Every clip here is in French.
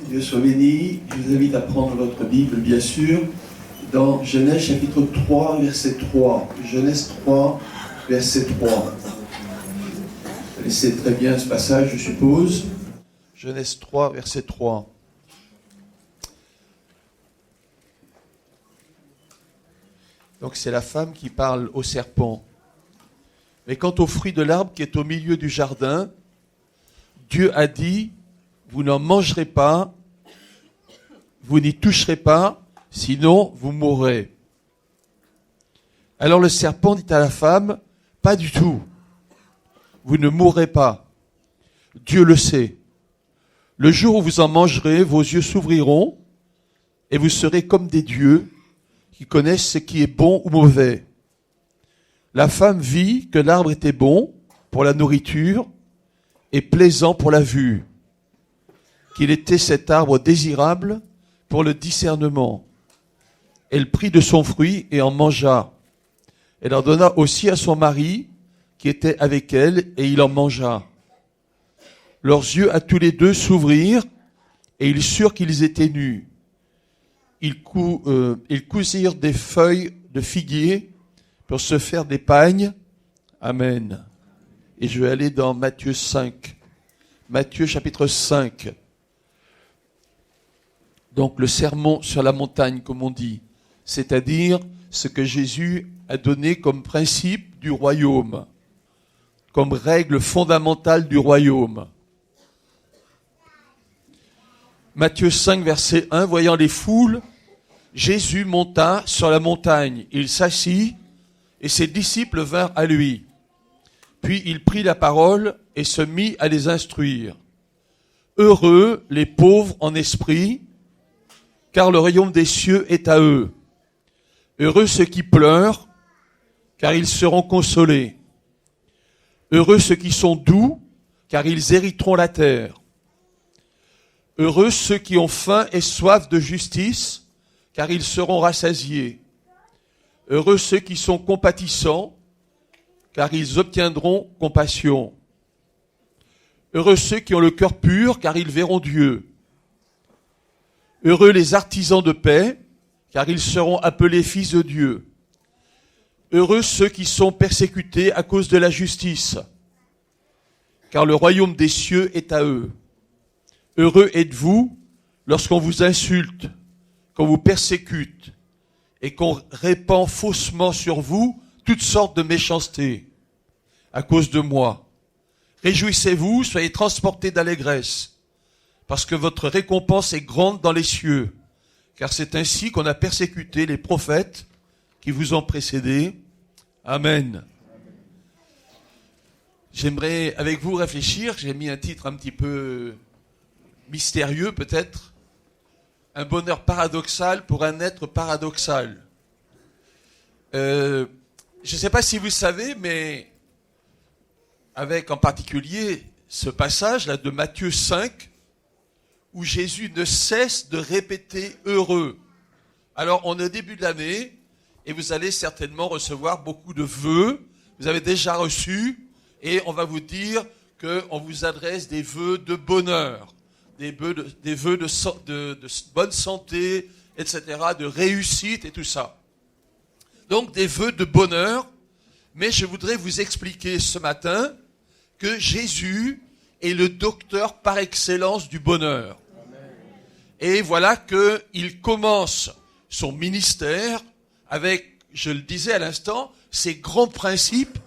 Dieu soit béni. Je vous invite à prendre votre Bible, bien sûr, dans Genèse chapitre 3, verset 3. Genèse 3, verset 3. Vous connaissez très bien ce passage, je suppose. Genèse 3, verset 3. Donc c'est la femme qui parle au serpent. Mais quant au fruit de l'arbre qui est au milieu du jardin, Dieu a dit, vous n'en mangerez pas, vous n'y toucherez pas, sinon vous mourrez. Alors le serpent dit à la femme, pas du tout, vous ne mourrez pas. Dieu le sait. Le jour où vous en mangerez, vos yeux s'ouvriront et vous serez comme des dieux qui connaissent ce qui est bon ou mauvais. La femme vit que l'arbre était bon pour la nourriture et plaisant pour la vue, qu'il était cet arbre désirable pour le discernement. Elle prit de son fruit et en mangea. Elle en donna aussi à son mari qui était avec elle et il en mangea. Leurs yeux à tous les deux s'ouvrirent et ils surent qu'ils étaient nus. Ils cousirent des feuilles de figuier pour se faire des pagnes. Amen. Et je vais aller dans Matthieu 5. Matthieu chapitre 5. Donc le sermon sur la montagne, comme on dit, c'est-à-dire ce que Jésus a donné comme principe du royaume, comme règle fondamentale du royaume. Matthieu 5, verset 1, voyant les foules, Jésus monta sur la montagne. Il s'assit et ses disciples vinrent à lui. Puis il prit la parole et se mit à les instruire. Heureux les pauvres en esprit, car le royaume des cieux est à eux. Heureux ceux qui pleurent, car ils seront consolés. Heureux ceux qui sont doux, car ils hériteront la terre. Heureux ceux qui ont faim et soif de justice, car ils seront rassasiés. Heureux ceux qui sont compatissants, car ils obtiendront compassion. Heureux ceux qui ont le cœur pur, car ils verront Dieu. Heureux les artisans de paix, car ils seront appelés fils de Dieu. Heureux ceux qui sont persécutés à cause de la justice, car le royaume des cieux est à eux. Heureux êtes-vous lorsqu'on vous insulte, qu'on vous persécute et qu'on répand faussement sur vous toutes sortes de méchancetés à cause de moi. Réjouissez-vous, soyez transportés d'allégresse, parce que votre récompense est grande dans les cieux, car c'est ainsi qu'on a persécuté les prophètes qui vous ont précédés. Amen. J'aimerais avec vous réfléchir, j'ai mis un titre un petit peu mystérieux peut-être, un bonheur paradoxal pour un être paradoxal. Je ne sais pas si vous savez, mais avec en particulier ce passage-là de Matthieu 5, où Jésus ne cesse de répéter « heureux ». Alors on est au début de l'année, et vous allez certainement recevoir beaucoup de vœux, vous avez déjà reçu, et on va vous dire qu'on vous adresse des vœux de bonheur, des vœux de bonne santé, etc., de réussite et tout ça. Donc des vœux de bonheur, mais je voudrais vous expliquer ce matin que Jésus est le docteur par excellence du bonheur. Amen. Et voilà qu'il commence son ministère avec, je le disais à l'instant, ces grands principes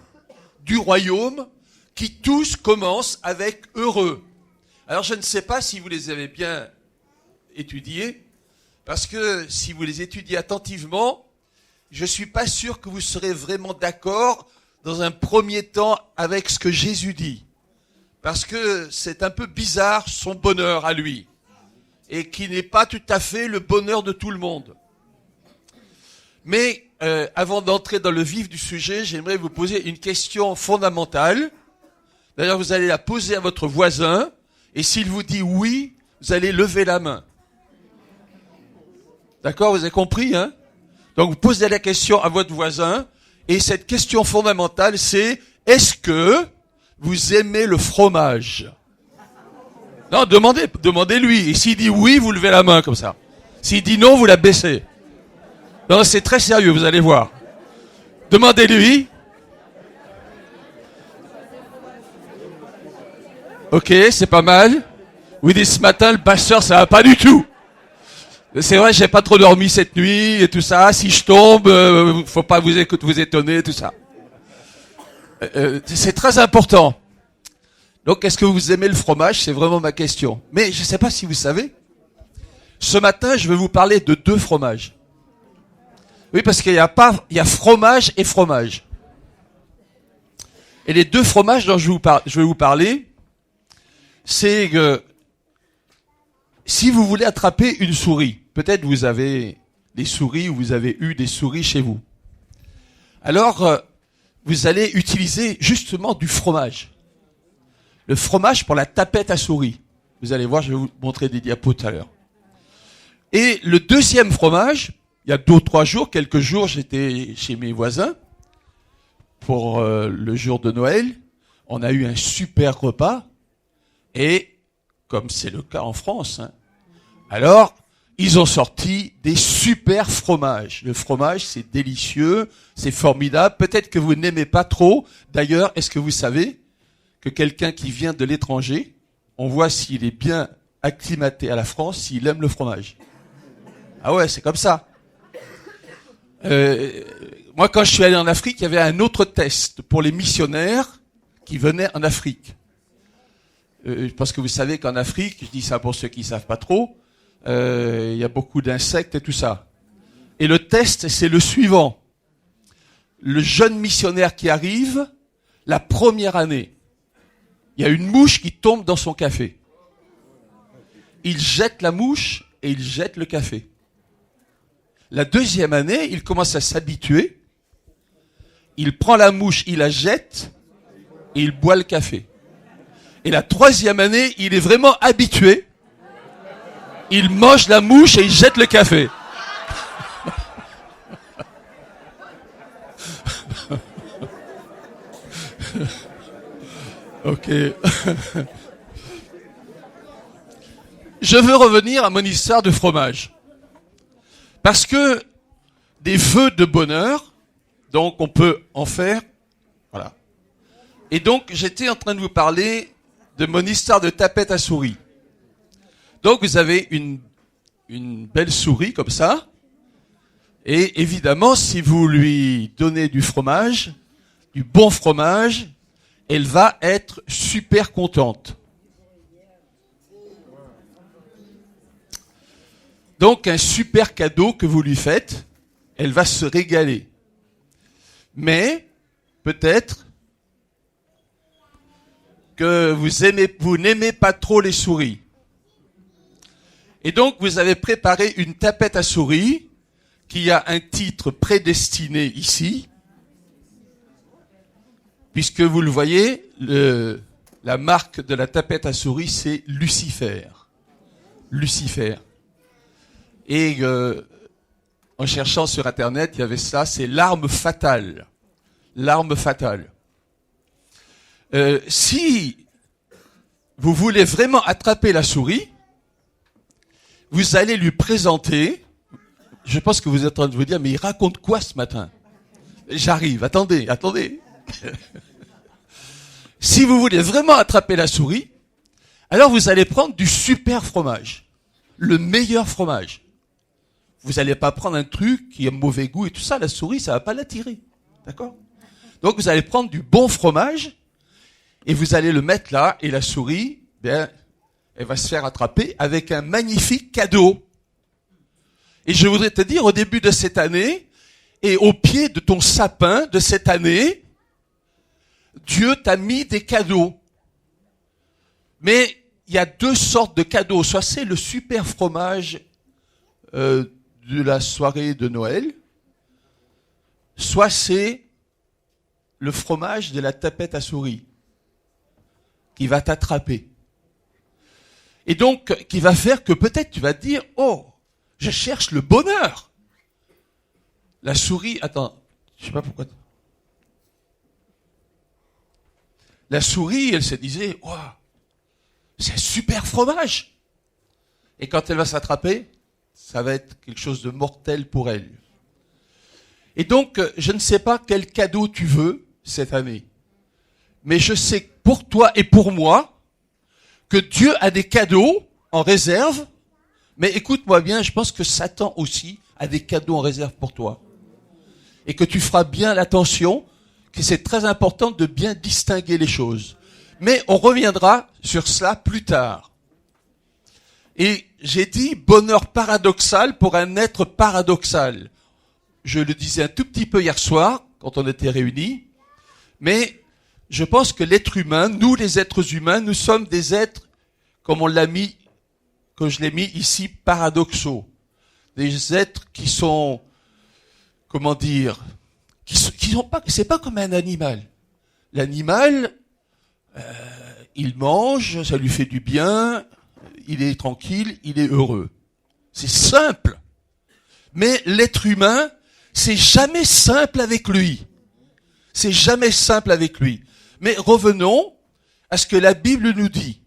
du royaume qui tous commencent avec heureux. Alors je ne sais pas si vous les avez bien étudiés, parce que si vous les étudiez attentivement, je ne suis pas sûr que vous serez vraiment d'accord dans un premier temps avec ce que Jésus dit. Parce que c'est un peu bizarre son bonheur à lui, et qui n'est pas tout à fait le bonheur de tout le monde. Mais avant d'entrer dans le vif du sujet, j'aimerais vous poser une question fondamentale. D'ailleurs, vous allez la poser à votre voisin, et s'il vous dit oui, vous allez lever la main. D'accord, vous avez compris, hein? Donc vous posez la question à votre voisin, et cette question fondamentale, c'est est-ce que vous aimez le fromage? Non, demandez-lui. Et s'il dit oui, vous levez la main comme ça. S'il dit non, vous la baissez. Non, c'est très sérieux, vous allez voir. Demandez-lui. Ok, c'est pas mal. Vous dites ce matin, le pasteur, ça va pas du tout. C'est vrai, j'ai pas trop dormi cette nuit et tout ça. Si je tombe, faut pas vous étonner, tout ça. C'est très important. Donc, est-ce que vous aimez le fromage? C'est vraiment ma question. Mais je sais pas si vous savez. Ce matin, je vais vous parler de 2 fromages. Oui, parce qu'il y a fromage et fromage. Et les 2 fromages dont je vais vous parler, c'est que si vous voulez attraper une souris, peut-être vous avez des souris ou vous avez eu des souris chez vous. Alors, vous allez utiliser justement du fromage. Le fromage pour la tapette à souris. Vous allez voir, je vais vous montrer des diapos tout à l'heure. Et le deuxième fromage, il y a 2 ou 3 jours, quelques jours, j'étais chez mes voisins pour le jour de Noël. On a eu un super repas. Et, comme c'est le cas en France, alors, ils ont sorti des super fromages. Le fromage, c'est délicieux, c'est formidable. Peut-être que vous n'aimez pas trop. D'ailleurs, est-ce que vous savez que quelqu'un qui vient de l'étranger, on voit s'il est bien acclimaté à la France, s'il aime le fromage. Ah ouais, c'est comme ça. Moi, quand je suis allé en Afrique, il y avait un autre test pour les missionnaires qui venaient en Afrique. Parce que vous savez qu'en Afrique, je dis ça pour ceux qui ne savent pas trop, il y a beaucoup d'insectes et tout ça. Et le test, c'est le suivant. Le jeune missionnaire qui arrive, la première année, il y a une mouche qui tombe dans son café. Il jette la mouche et il jette le café. La deuxième année, il commence à s'habituer. Il prend la mouche, il la jette et il boit le café. Et la troisième année, il est vraiment habitué. Il mange la mouche et il jette le café. Ok. Je veux revenir à mon histoire de fromage. Parce que des vœux de bonheur, donc on peut en faire, voilà. Et donc j'étais en train de vous parler de mon histoire de tapette à souris. Donc vous avez une belle souris comme ça, et évidemment si vous lui donnez du fromage, du bon fromage, elle va être super contente. Donc un super cadeau que vous lui faites, elle va se régaler. Mais peut-être que vous n'aimez pas trop les souris. Et donc vous avez préparé une tapette à souris qui a un titre prédestiné ici, puisque vous le voyez, la marque de la tapette à souris, c'est Lucifer. Lucifer. Et en cherchant sur Internet, il y avait ça, c'est l'arme fatale. L'arme fatale. Si vous voulez vraiment attraper la souris, vous allez lui présenter, je pense que vous êtes en train de vous dire, mais il raconte quoi ce matin? J'arrive, attendez. Si vous voulez vraiment attraper la souris, alors vous allez prendre du super fromage. Le meilleur fromage. Vous n'allez pas prendre un truc qui a mauvais goût et tout ça, la souris, ça ne va pas l'attirer. D'accord? Donc vous allez prendre du bon fromage et vous allez le mettre là et la souris, bien, elle va se faire attraper avec un magnifique cadeau. Et je voudrais te dire, au début de cette année et au pied de ton sapin de cette année, Dieu t'a mis des cadeaux. Mais il y a 2 sortes de cadeaux. Soit c'est le super fromage de la soirée de Noël, soit c'est le fromage de la tapette à souris qui va t'attraper. Et donc, qui va faire que peut-être tu vas te dire, oh, je cherche le bonheur. La souris, attends, je sais pas pourquoi. La souris, elle se disait, oh, c'est un super fromage. Et quand elle va s'attraper, ça va être quelque chose de mortel pour elle. Et donc, je ne sais pas quel cadeau tu veux cette année. Mais je sais pour toi et pour moi que Dieu a des cadeaux en réserve. Mais écoute-moi bien, je pense que Satan aussi a des cadeaux en réserve pour toi. Et que tu feras bien l'attention, que c'est très important de bien distinguer les choses. Mais on reviendra sur cela plus tard. Et j'ai dit bonheur paradoxal pour un être paradoxal. Je le disais un tout petit peu hier soir, quand on était réunis, mais je pense que l'être humain, nous les êtres humains, nous sommes des êtres, comme on l'a mis, que je l'ai mis ici, paradoxaux. Des êtres qui sont, comment dire, qui sont pas, c'est pas comme un animal. L'animal, il mange, ça lui fait du bien, il est tranquille, il est heureux. C'est simple. Mais l'être humain, c'est jamais simple avec lui. C'est jamais simple avec lui. Mais revenons à ce que la Bible nous dit.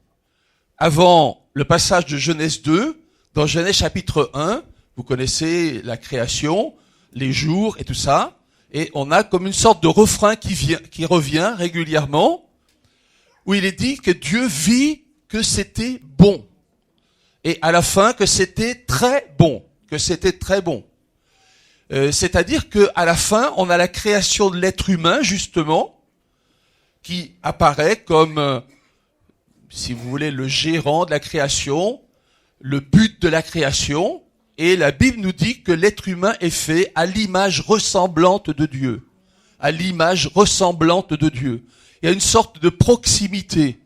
Avant le passage de Genèse 2, dans Genèse chapitre 1, vous connaissez la création, les jours et tout ça, et on a comme une sorte de refrain qui revient régulièrement, où il est dit que Dieu vit que c'était bon. Et à la fin, que c'était très bon. Que c'était très bon. C'est-à-dire qu'à la fin, on a la création de l'être humain, justement, qui apparaît comme, si vous voulez, le gérant de la création, le but de la création, et la Bible nous dit que l'être humain est fait à l'image ressemblante de Dieu. À l'image ressemblante de Dieu. Il y a une sorte de proximité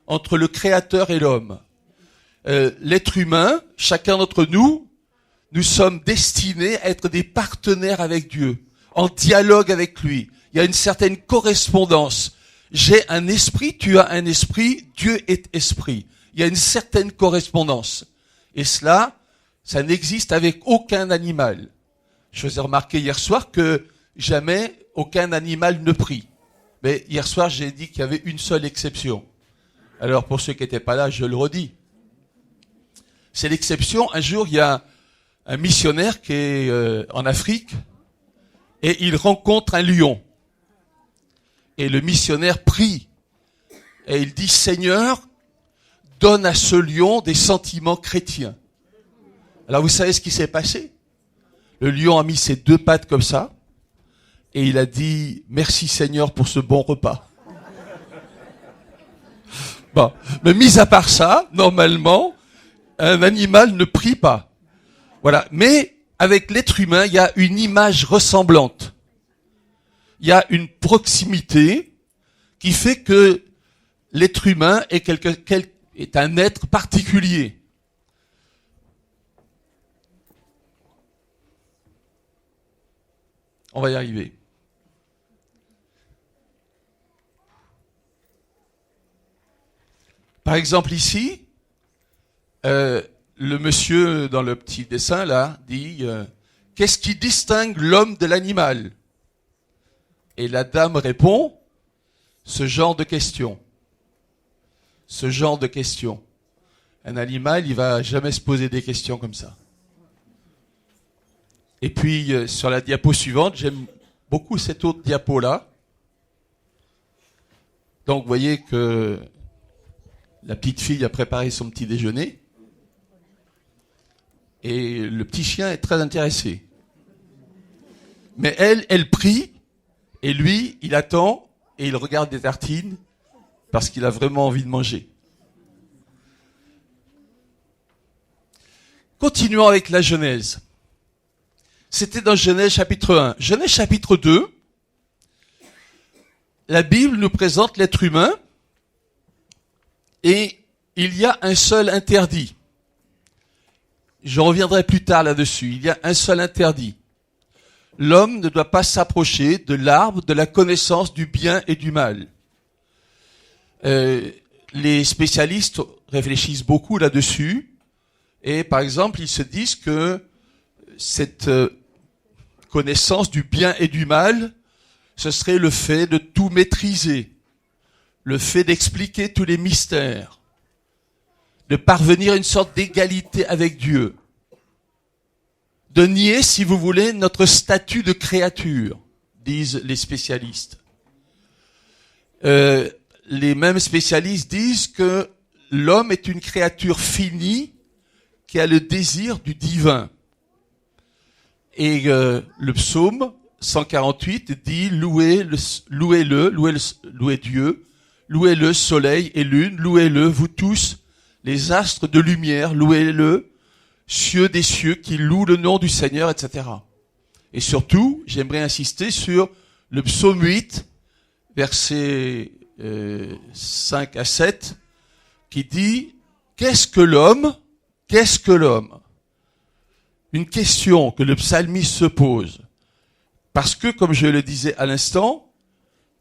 entre le Créateur et l'homme. L'être humain, chacun d'entre nous, nous sommes destinés à être des partenaires avec Dieu, en dialogue avec lui. Il y a une certaine correspondance. J'ai un esprit, tu as un esprit, Dieu est esprit. Il y a une certaine correspondance. Et cela, ça n'existe avec aucun animal. Je vous ai remarqué hier soir que jamais aucun animal ne prie. Mais hier soir, j'ai dit qu'il y avait une seule exception. Alors pour ceux qui n'étaient pas là, je le redis. C'est l'exception. Un jour, il y a un missionnaire qui est en Afrique et il rencontre un lion. Et le missionnaire prie et il dit « Seigneur, donne à ce lion des sentiments chrétiens. » Alors vous savez ce qui s'est passé? Le lion a mis ses deux pattes comme ça et il a dit « Merci Seigneur pour ce bon repas. » Bon, mais mis à part ça, normalement, un animal ne prie pas. Voilà. Mais avec l'être humain, il y a une image ressemblante. Il y a une proximité qui fait que l'être humain est un être particulier. On va y arriver. Par exemple ici, le monsieur dans le petit dessin là dit qu'est-ce qui distingue l'homme de l'animal? Et la dame répond ce genre de questions. Ce genre de questions. Un animal, il va jamais se poser des questions comme ça. Et puis sur la diapo suivante, j'aime beaucoup cette autre diapo là. Donc vous voyez que la petite fille a préparé son petit déjeuner. Et le petit chien est très intéressé. Mais elle prie, et lui, il attend, et il regarde des tartines, parce qu'il a vraiment envie de manger. Continuons avec la Genèse. C'était dans Genèse chapitre 1. Genèse chapitre 2, la Bible nous présente l'être humain, et il y a un seul interdit. Je reviendrai plus tard là-dessus. Il y a un seul interdit. L'homme ne doit pas s'approcher de l'arbre de la connaissance du bien et du mal. Les spécialistes réfléchissent beaucoup là-dessus. Et par exemple, ils se disent que cette connaissance du bien et du mal, ce serait le fait de tout maîtriser, le fait d'expliquer tous les mystères. de parvenir à une sorte d'égalité avec Dieu, de nier, si vous voulez, notre statut de créature, disent les spécialistes. Les mêmes spécialistes disent que l'homme est une créature finie qui a le désir du divin. Et le psaume 148 dit louez Dieu, louez le soleil et lune, louez-le vous tous les astres de lumière, louez-le cieux des cieux qui louent le nom du Seigneur, etc. Et surtout, j'aimerais insister sur le psaume 8, versets 5 à 7, qui dit « Qu'est-ce que l'homme ? Qu'est-ce que l'homme ?» Une question que le psalmiste se pose. Parce que, comme je le disais à l'instant,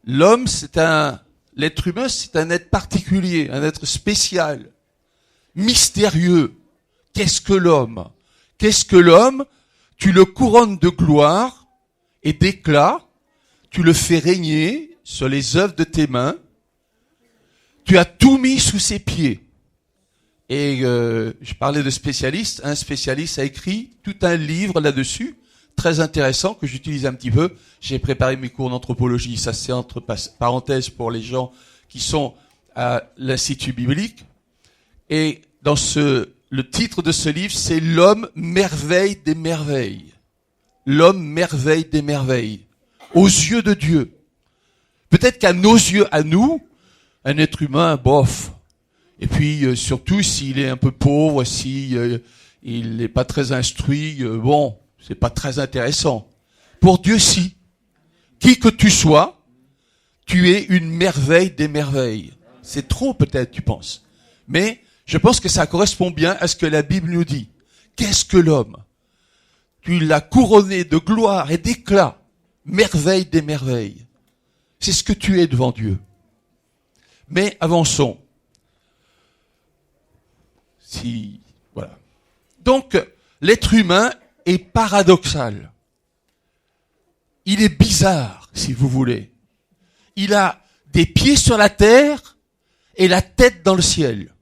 l'être humain, c'est un être particulier, un être spécial, mystérieux. Qu'est-ce que l'homme ? Qu'est-ce que l'homme ? Tu le couronnes de gloire et d'éclat, tu le fais régner sur les œuvres de tes mains, tu as tout mis sous ses pieds. Et je parlais de spécialistes, un spécialiste a écrit tout un livre là-dessus, très intéressant, que j'utilise un petit peu. J'ai préparé mes cours d'anthropologie, ça c'est entre parenthèses pour les gens qui sont à l'Institut biblique. Et dans le titre de ce livre, c'est « L'homme merveille des merveilles ». L'homme merveille des merveilles, aux yeux de Dieu. Peut-être qu'à nos yeux, à nous, un être humain, bof. Et puis, surtout, s'il est un peu pauvre, il n'est pas très instruit, bon, c'est pas très intéressant. Pour Dieu, si. Qui que tu sois, tu es une merveille des merveilles. C'est trop, peut-être, tu penses. Mais je pense que ça correspond bien à ce que la Bible nous dit. Qu'est-ce que l'homme ? Tu l'as couronné de gloire et d'éclat, merveille des merveilles. C'est ce que tu es devant Dieu. Mais avançons. Voilà. Donc, l'être humain est paradoxal. Il est bizarre, si vous voulez. Il a des pieds sur la terre et la tête dans le ciel.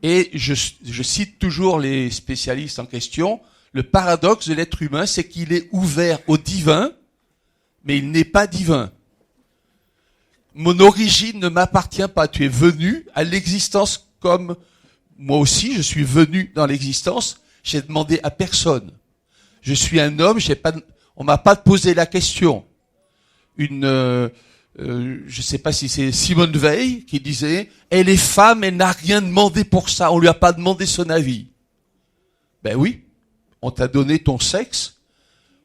Et je cite toujours les spécialistes en question. Le paradoxe de l'être humain, c'est qu'il est ouvert au divin, mais il n'est pas divin. Mon origine ne m'appartient pas. Tu es venu à l'existence comme moi aussi, je suis venu dans l'existence. J'ai demandé à personne. Je suis un homme, on m'a pas posé la question. Je sais pas si c'est Simone Veil qui disait, elle est femme, elle n'a rien demandé pour ça, on lui a pas demandé son avis. Ben oui, on t'a donné ton sexe,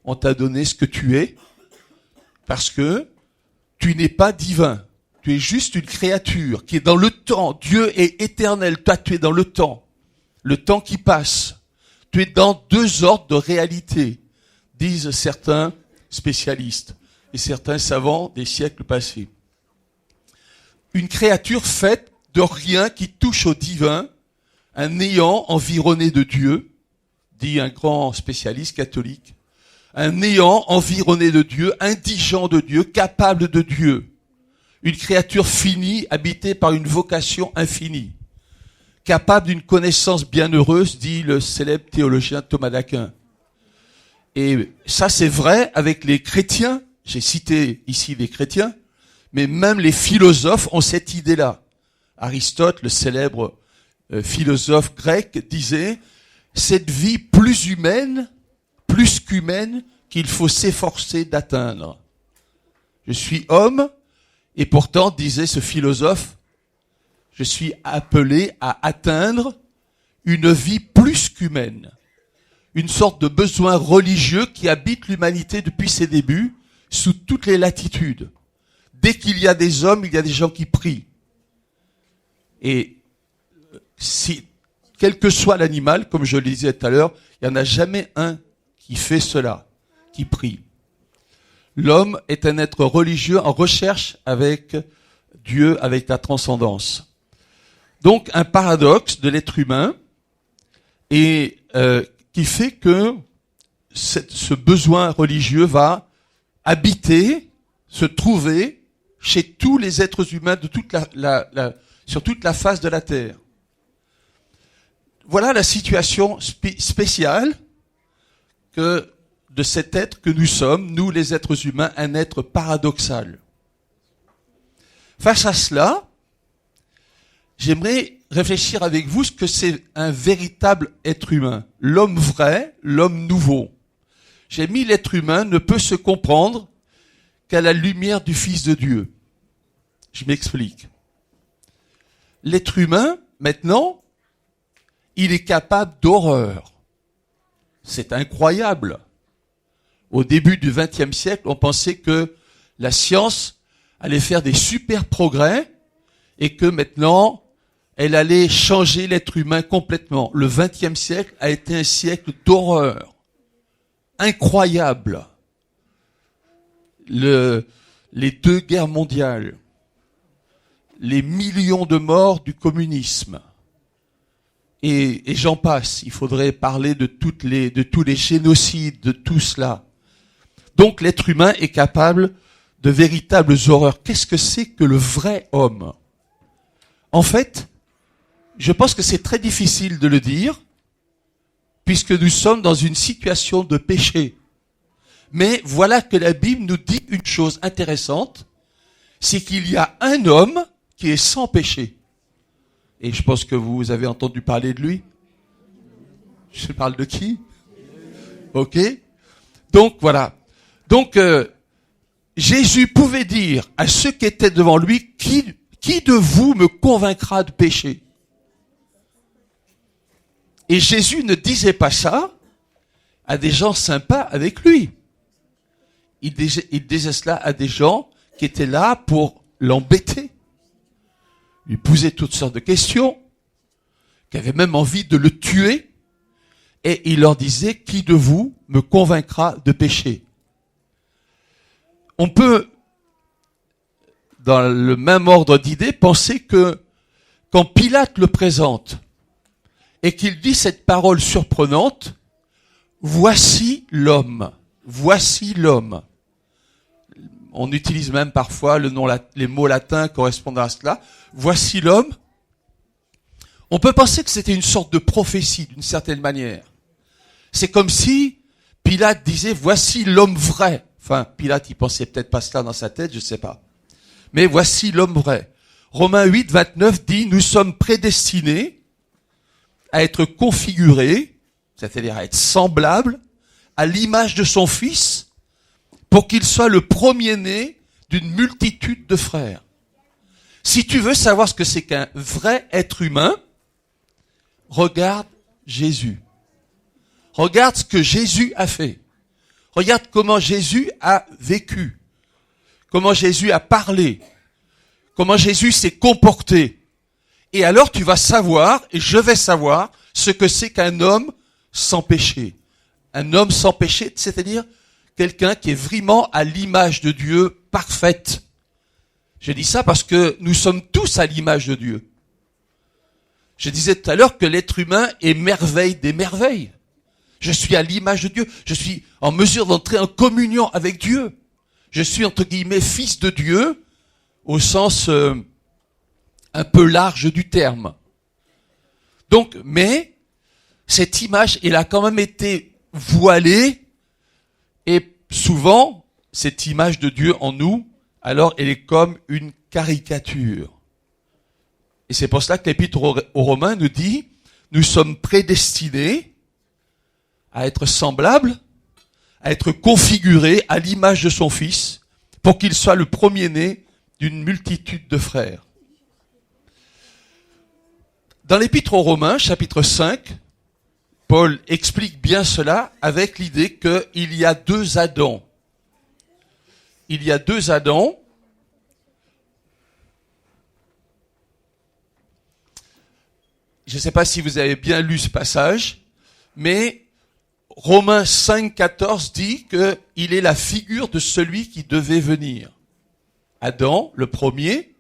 on t'a donné ce que tu es, parce que tu n'es pas divin. Tu es juste une créature qui est dans le temps. Dieu est éternel. Toi, tu es dans le temps qui passe. Tu es dans deux ordres de réalité, disent certains spécialistes et certains savants des siècles passés. Une créature faite de rien qui touche au divin, un néant environné de Dieu, dit un grand spécialiste catholique, un néant environné de Dieu, indigent de Dieu, capable de Dieu. Une créature finie, habitée par une vocation infinie, capable d'une connaissance bienheureuse, dit le célèbre théologien Thomas d'Aquin. Et ça, c'est vrai avec les chrétiens. J'ai cité ici les chrétiens, mais même les philosophes ont cette idée-là. Aristote, le célèbre philosophe grec, disait « Cette vie plus humaine, plus qu'humaine, qu'il faut s'efforcer d'atteindre. Je suis homme, et pourtant, disait ce philosophe, je suis appelé à atteindre une vie plus qu'humaine, une sorte de besoin religieux qui habite l'humanité depuis ses débuts, sous toutes les latitudes. Dès qu'il y a des hommes, il y a des gens qui prient. Et quel que soit l'animal, comme je le disais tout à l'heure, il n'y en a jamais un qui fait cela, qui prie. L'homme est un être religieux en recherche avec Dieu, avec la transcendance. Donc un paradoxe de l'être humain et qui fait que ce besoin religieux va habiter, se trouver chez tous les êtres humains de sur toute la face de la terre. voilà la situation spéciale que de cet être que nous sommes, nous les êtres humains, un être paradoxal. Face à cela, j'aimerais réfléchir avec vous ce que c'est un véritable être humain, l'homme vrai, l'homme nouveau. J'ai mis l'être humain ne peut se comprendre qu'à la lumière du Fils de Dieu. Je m'explique. L'être humain, maintenant, il est capable d'horreur. C'est incroyable. Au début du XXe siècle, on pensait que la science allait faire des super progrès et que maintenant, elle allait changer l'être humain complètement. Le XXe siècle a été un siècle d'horreur. Incroyable. Les 2 guerres mondiales, les millions de morts du communisme, et j'en passe. Il faudrait parler de tous les génocides, de tout cela. Donc l'être humain est capable de véritables horreurs. Qu'est-ce que c'est que le vrai homme? En fait, je pense que c'est très difficile de le dire, puisque nous sommes dans une situation de péché. Mais voilà que la Bible nous dit une chose intéressante, c'est qu'il y a un homme qui est sans péché. Et je pense que vous avez entendu parler de lui. Je parle de qui? Ok. Donc voilà. Donc Jésus pouvait dire à ceux qui étaient devant lui, qui de vous me convaincra de péché? Et Jésus ne disait pas ça à des gens sympas avec lui. Il disait cela à des gens qui étaient là pour l'embêter. Il posait toutes sortes de questions, qui avaient même envie de le tuer. Et il leur disait, qui de vous me convaincra de péché? On peut, dans le même ordre d'idées, penser que quand Pilate le présente et qu'il dit cette parole surprenante, voici l'homme, voici l'homme. On utilise même parfois les mots latins correspondant à cela. Voici l'homme. On peut penser que c'était une sorte de prophétie d'une certaine manière. C'est comme si Pilate disait, voici l'homme vrai. Enfin, Pilate, il pensait peut-être pas cela dans sa tête, je sais pas. Mais voici l'homme vrai. Romains 8, 29 dit, nous sommes prédestinés à être configurés, c'est-à-dire à être semblables, à l'image de son Fils, pour qu'il soit le premier-né d'une multitude de frères. Si tu veux savoir ce que c'est qu'un vrai être humain, regarde Jésus. Regarde ce que Jésus a fait. Regarde comment Jésus a vécu. Comment Jésus a parlé. Comment Jésus s'est comporté. Et alors tu vas savoir, et je vais savoir, ce que c'est qu'un homme sans péché. Un homme sans péché, c'est-à-dire quelqu'un qui est vraiment à l'image de Dieu parfaite. Je dis ça parce que nous sommes tous à l'image de Dieu. Je disais tout à l'heure que l'être humain est merveille des merveilles. Je suis à l'image de Dieu. Je suis en mesure d'entrer en communion avec Dieu. Je suis, entre guillemets, fils de Dieu, au sens un peu large du terme. Donc, mais, cette image, elle a quand même été voilée, et souvent, cette image de Dieu en nous, alors elle est comme une caricature. Et c'est pour cela que l'Épître aux Romains nous dit, nous sommes prédestinés à être semblables, à être configurés à l'image de son Fils, pour qu'il soit le premier-né d'une multitude de frères. Dans l'Épître aux Romains, chapitre 5, Paul explique bien cela avec l'idée qu'il y a 2 Adams. Il y a 2 Adams. Je ne sais pas si vous avez bien lu ce passage, mais Romains 5, 14 dit qu'il est la figure de celui qui devait venir. Adam, le premier,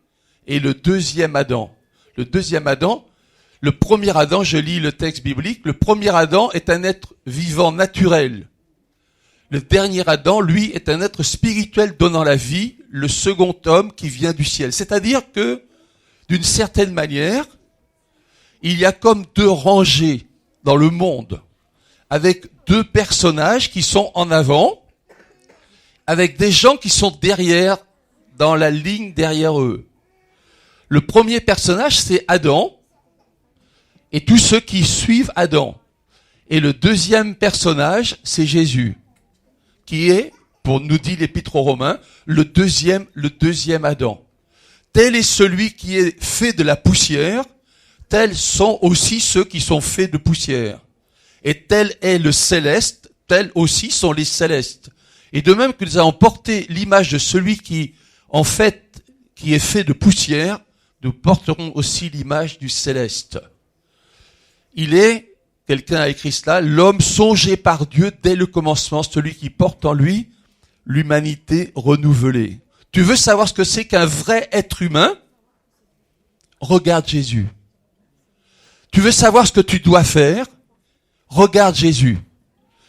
et le deuxième Adam. Le deuxième Adam, le premier Adam, je lis le texte biblique, le premier Adam est un être vivant naturel. Le dernier Adam, lui, est un être spirituel donnant la vie, le second homme qui vient du ciel. C'est-à-dire que, d'une certaine manière, il y a comme deux rangées dans le monde, avec deux personnages qui sont en avant, avec des gens qui sont derrière, dans la ligne derrière eux. Le premier personnage, c'est Adam, et tous ceux qui suivent Adam. Et le deuxième personnage, c'est Jésus, qui est, pour nous dit l'Épître aux Romains, le deuxième Adam. Tel est celui qui est fait de la poussière, tels sont aussi ceux qui sont faits de poussière. Et tel est le céleste, tels aussi sont les célestes. Et de même que nous avons porté l'image de celui qui, en fait, qui est fait de poussière, nous porterons aussi l'image du céleste. Il est, quelqu'un a écrit cela, l'homme songé par Dieu dès le commencement, celui qui porte en lui l'humanité renouvelée. Tu veux savoir ce que c'est qu'un vrai être humain? Regarde Jésus. Tu veux savoir ce que tu dois faire? Regarde Jésus.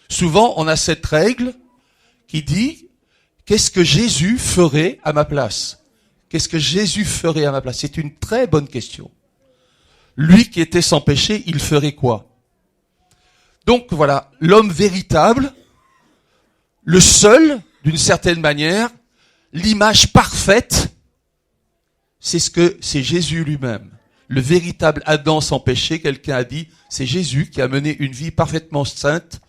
Souvent, on a cette règle qui dit, qu'est-ce que Jésus ferait à ma place? Qu'est-ce que Jésus ferait à ma place? C'est une très bonne question. Lui qui était sans péché, il ferait quoi? Donc voilà, l'homme véritable, le seul, d'une certaine manière, l'image parfaite, c'est Jésus lui-même. Le véritable Adam sans péché, quelqu'un a dit, c'est Jésus qui a mené une vie parfaitement sainte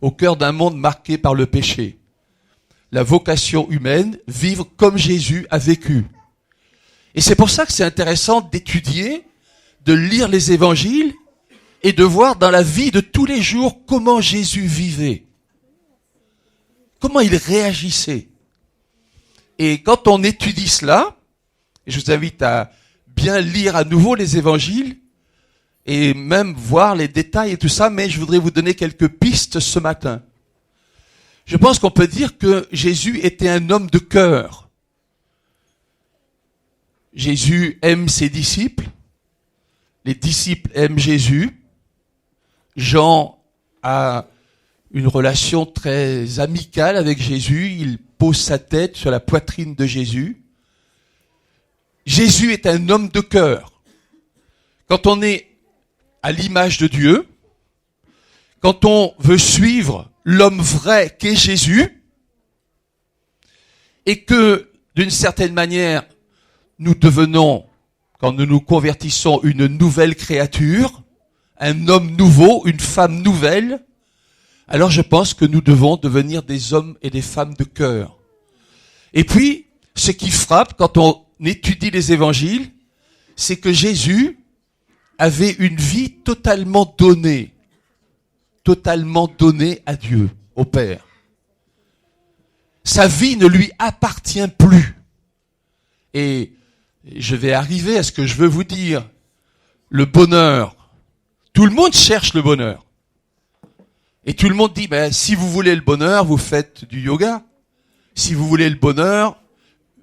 au cœur d'un monde marqué par le péché. La vocation humaine, vivre comme Jésus a vécu. Et c'est pour ça que c'est intéressant d'étudier, de lire les évangiles et de voir dans la vie de tous les jours comment Jésus vivait. Comment il réagissait. Et quand on étudie cela, je vous invite à bien lire à nouveau les évangiles et même voir les détails et tout ça, mais je voudrais vous donner quelques pistes ce matin. Je pense qu'on peut dire que Jésus était un homme de cœur. Jésus aime ses disciples, les disciples aiment Jésus, Jean a une relation très amicale avec Jésus, il pose sa tête sur la poitrine de Jésus. Jésus est un homme de cœur. Quand on est à l'image de Dieu, quand on veut suivre l'homme vrai qu'est Jésus, et que, d'une certaine manière, nous devenons, quand nous nous convertissons, une nouvelle créature, un homme nouveau, une femme nouvelle, alors je pense que nous devons devenir des hommes et des femmes de cœur. Et puis, ce qui frappe quand on étudie les évangiles, c'est que Jésus avait une vie totalement donnée à Dieu, au Père. Sa vie ne lui appartient plus. Et je vais arriver à ce que je veux vous dire. Le bonheur. Tout le monde cherche le bonheur. Et tout le monde dit, ben, si vous voulez le bonheur, vous faites du yoga. Si vous voulez le bonheur,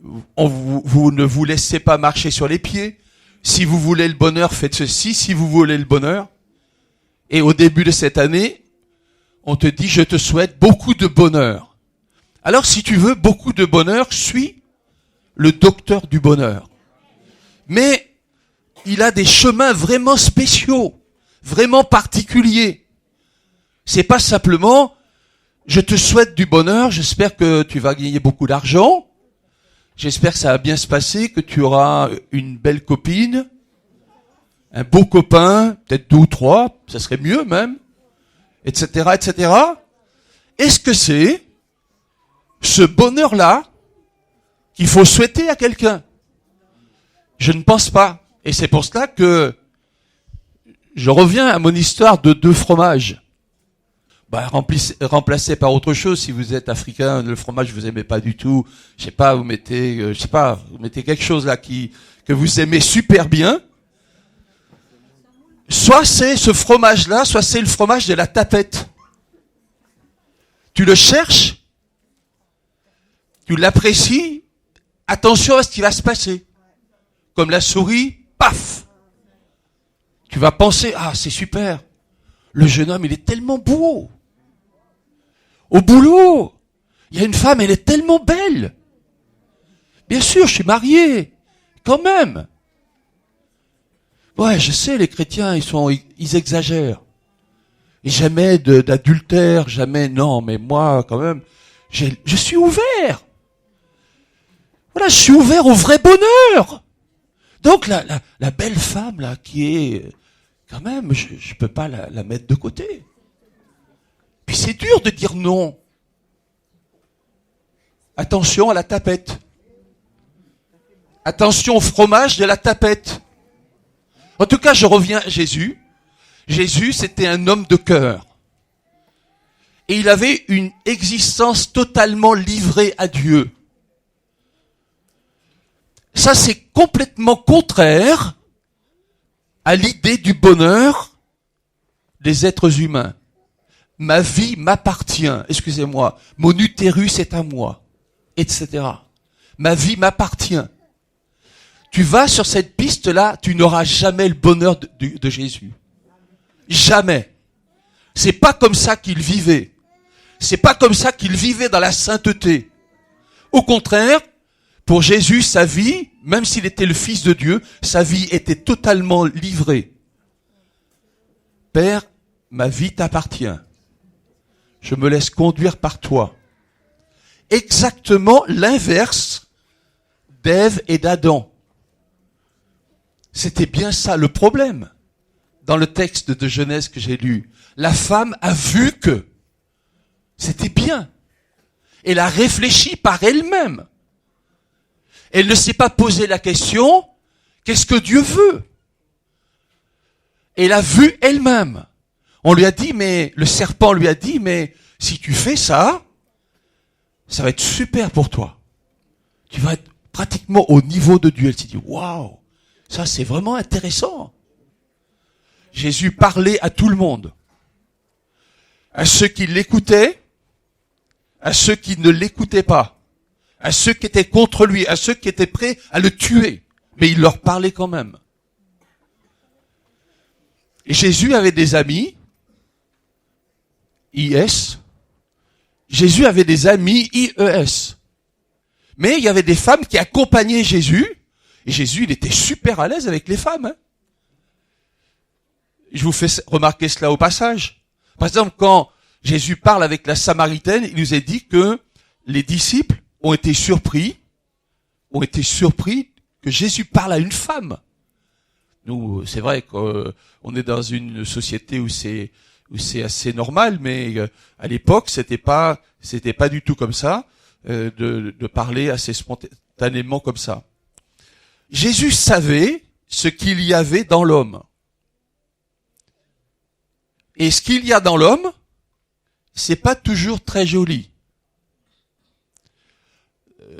vous ne vous laissez pas marcher sur les pieds. Si vous voulez le bonheur, faites ceci. Si vous voulez le bonheur. Et au début de cette année, on te dit, je te souhaite beaucoup de bonheur. Alors, si tu veux beaucoup de bonheur, suis le docteur du bonheur. Mais il a des chemins vraiment spéciaux, vraiment particuliers. C'est pas simplement, je te souhaite du bonheur, j'espère que tu vas gagner beaucoup d'argent, j'espère que ça va bien se passer, que tu auras une belle copine, un beau copain, peut-être 2 ou 3, ça serait mieux même, etc., etc. Est-ce que c'est ce bonheur-là qu'il faut souhaiter à quelqu'un? Je ne pense pas. Et c'est pour cela que je reviens à mon histoire de 2 fromages. Remplacez par autre chose. Si vous êtes africain, le fromage vous aimez pas du tout. Je sais pas, vous mettez quelque chose là que vous aimez super bien. Soit c'est ce fromage-là, soit c'est le fromage de la tapette. Tu le cherches, tu l'apprécies, attention à ce qui va se passer. Comme la souris, paf! Tu vas penser, ah, c'est super. Le jeune homme, il est tellement beau. Au boulot, il y a une femme, elle est tellement belle. Bien sûr, je suis marié. Quand même. Ouais, je sais, les chrétiens, ils exagèrent. Et jamais d'adultère, jamais, non, mais moi, quand même, je suis ouvert. Voilà, je suis ouvert au vrai bonheur. Donc, la belle femme, là, qui est, quand même, je peux pas la mettre de côté. Puis c'est dur de dire non. Attention à la tapette. Attention au fromage de la tapette. En tout cas, je reviens à Jésus. Jésus, c'était un homme de cœur. Et il avait une existence totalement livrée à Dieu. Ça, c'est complètement contraire à l'idée du bonheur des êtres humains. Ma vie m'appartient, excusez-moi, mon utérus est à moi, etc. Ma vie m'appartient. Tu vas sur cette piste-là, tu n'auras jamais le bonheur de Jésus. Jamais. C'est pas comme ça qu'il vivait. C'est pas comme ça qu'il vivait dans la sainteté. Au contraire, pour Jésus, sa vie, même s'il était le Fils de Dieu, sa vie était totalement livrée. Père, ma vie t'appartient. Je me laisse conduire par toi. Exactement l'inverse d'Ève et d'Adam. C'était bien ça le problème. Dans le texte de Genèse que j'ai lu, la femme a vu que c'était bien. Elle a réfléchi par elle-même. Elle ne s'est pas posé la question, qu'est-ce que Dieu veut? Elle a vu elle-même. On lui a dit, mais le serpent lui a dit, mais si tu fais ça, ça va être super pour toi. Tu vas être pratiquement au niveau de Dieu. Elle s'est dit, waouh, ça c'est vraiment intéressant. Jésus parlait à tout le monde. À ceux qui l'écoutaient, à ceux qui ne l'écoutaient pas, à ceux qui étaient contre lui, à ceux qui étaient prêts à le tuer. Mais il leur parlait quand même. Et Jésus avait des amis, IS. Jésus avait des amis, IES. Mais il y avait des femmes qui accompagnaient Jésus. Et Jésus, il était super à l'aise avec les femmes. Hein. Je vous fais remarquer cela au passage. Par exemple, quand Jésus parle avec la Samaritaine, il nous a dit que les disciples ont été surpris que Jésus parle à une femme. Nous, c'est vrai qu'on est dans une société où c'est assez normal, mais à l'époque, c'était pas du tout comme ça, de parler assez spontanément comme ça. Jésus savait ce qu'il y avait dans l'homme. Et ce qu'il y a dans l'homme, c'est pas toujours très joli.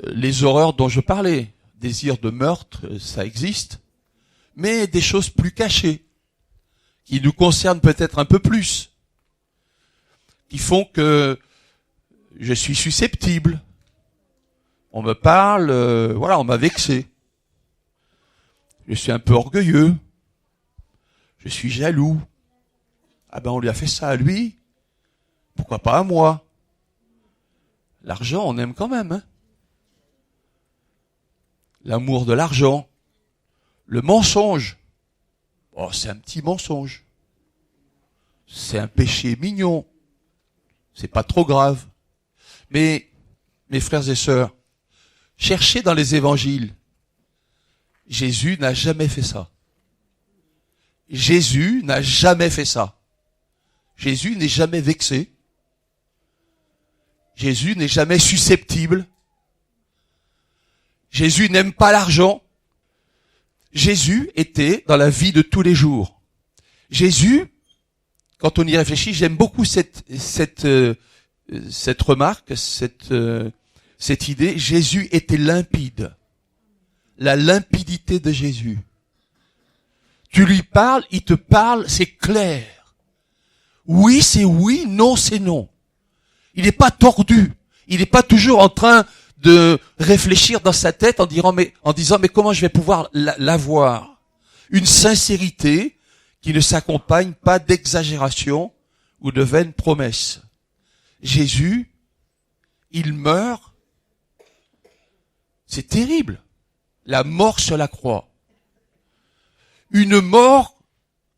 Les horreurs dont je parlais, désir de meurtre, ça existe, mais des choses plus cachées, qui nous concernent peut-être un peu plus, qui font que je suis susceptible. On me parle, on m'a vexé. Je suis un peu orgueilleux. Je suis jaloux. Ah ben on lui a fait ça à lui, pourquoi pas à moi? L'argent, on aime quand même, hein. L'amour de l'argent. Le mensonge. Oh, c'est un petit mensonge. C'est un péché mignon. C'est pas trop grave. Mais, mes frères et sœurs, cherchez dans les évangiles. Jésus n'a jamais fait ça. Jésus n'a jamais fait ça. Jésus n'est jamais vexé. Jésus n'est jamais susceptible. Jésus n'aime pas l'argent. Jésus était dans la vie de tous les jours. Jésus, quand on y réfléchit, j'aime beaucoup cette remarque, cette idée. Jésus était limpide. La limpidité de Jésus. Tu lui parles, il te parle, c'est clair. Oui, c'est oui, non, c'est non. Il n'est pas tordu. Il n'est pas toujours en train de réfléchir dans sa tête en disant mais comment je vais pouvoir l'avoir? Une sincérité qui ne s'accompagne pas d'exagération ou de vaines promesses. Jésus, il meurt. C'est terrible. La mort sur la croix. une mort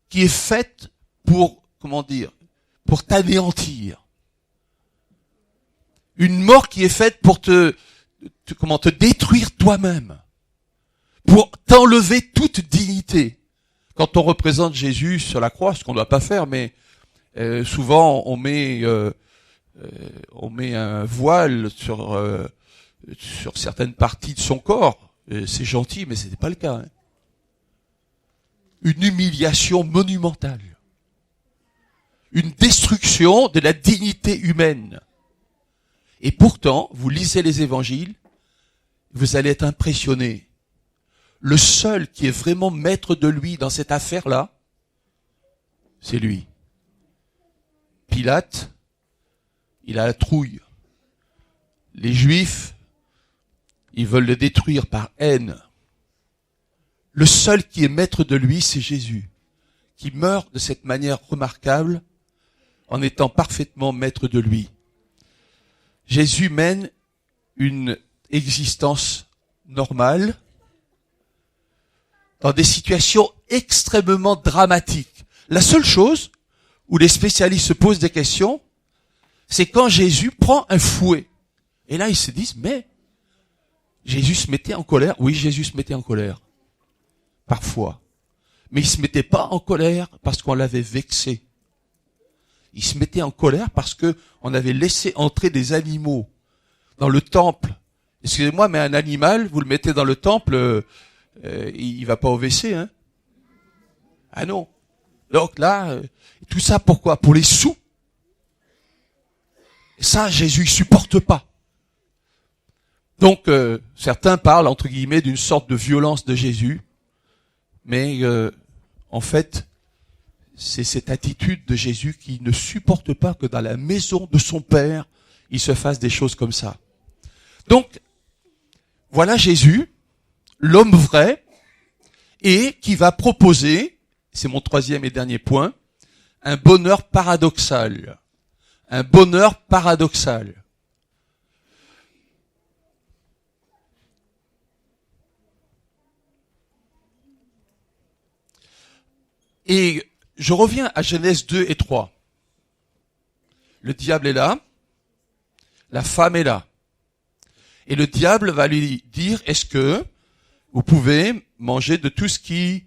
qui est faite pour, pour t'anéantir. Une mort qui est faite pour te détruire toi-même. Pour t'enlever toute dignité. Quand on représente Jésus sur la croix, ce qu'on ne doit pas faire, mais souvent on met un voile sur certaines parties de son corps. C'est gentil, mais ce n'était pas le cas. Hein. Une humiliation monumentale. Une destruction de la dignité humaine. Et pourtant, vous lisez les évangiles, vous allez être impressionné. Le seul qui est vraiment maître de lui dans cette affaire-là, c'est lui. Pilate, il a la trouille. Les Juifs, ils veulent le détruire par haine. Le seul qui est maître de lui, c'est Jésus, qui meurt de cette manière remarquable en étant parfaitement maître de lui. Jésus mène une existence normale dans des situations extrêmement dramatiques. La seule chose où les spécialistes se posent des questions, c'est quand Jésus prend un fouet. Et là, ils se disent, mais Jésus se mettait en colère. Oui, Jésus se mettait en colère. Parfois. Mais il se mettait pas en colère parce qu'on l'avait vexé. Il se mettait en colère parce que on avait laissé entrer des animaux dans le temple. Excusez-moi, mais un animal, vous le mettez dans le temple, il va pas au WC, hein? Ah non. Donc là, tout ça pourquoi? Pour les sous. Et ça, Jésus, il supporte pas. Donc, certains parlent, entre guillemets, d'une sorte de violence de Jésus. Mais, en fait, c'est cette attitude de Jésus qui ne supporte pas que dans la maison de son Père, il se fasse des choses comme ça. Donc, voilà Jésus, l'homme vrai, et qui va proposer, c'est mon troisième et dernier point, un bonheur paradoxal. Un bonheur paradoxal. Et je reviens à Genèse 2 et 3. Le diable est là, la femme est là. Et le diable va lui dire, est-ce que vous pouvez manger de tout ce qui